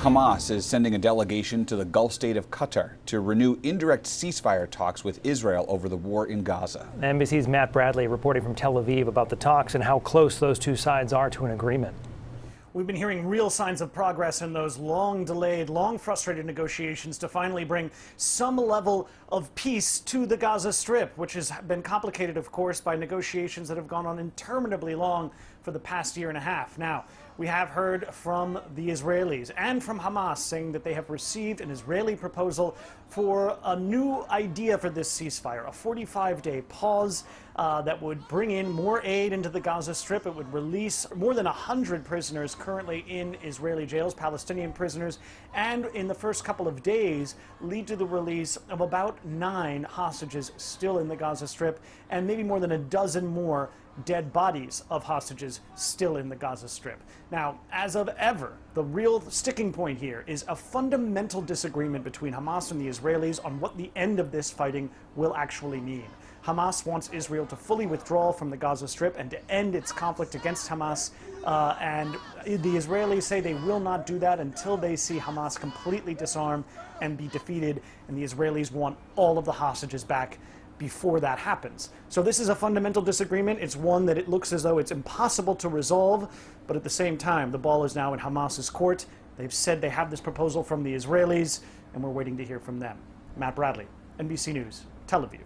Hamas is sending a delegation to the Gulf state of Qatar to renew indirect ceasefire talks with Israel over the war in Gaza. NBC's Matt Bradley reporting from Tel Aviv about the talks and how close those two sides are to an agreement. We've been hearing real signs of progress in those long delayed, long frustrated negotiations to finally bring some level of peace to the Gaza Strip, which has been complicated, of course, by negotiations that have gone on interminably long for the past year and a half. Now, we have heard from the Israelis and from Hamas saying that they have received an Israeli proposal for a new idea for this ceasefire, a 45-day pause that would bring in more aid into the Gaza Strip. It would release more than 100 prisoners currently in Israeli jails, Palestinian prisoners, and in the first couple of days lead to the release of about 9 hostages still in the Gaza Strip and maybe more than a dozen more dead bodies of hostages still in the Gaza Strip. Now, as of ever, the real sticking point here is a fundamental disagreement between Hamas and the Israelis on what the end of this fighting will actually mean. Hamas wants Israel to fully withdraw from the Gaza Strip and to end its conflict against Hamas. And the Israelis say they will not do that until they see Hamas completely disarm and be defeated. And the Israelis want all of the hostages back before that happens. So this is a fundamental disagreement. It's one that it looks as though it's impossible to resolve, but at the same time, the ball is now in Hamas's court. They've said they have this proposal from the Israelis, and we're waiting to hear from them. Matt Bradley, NBC News, Tel Aviv.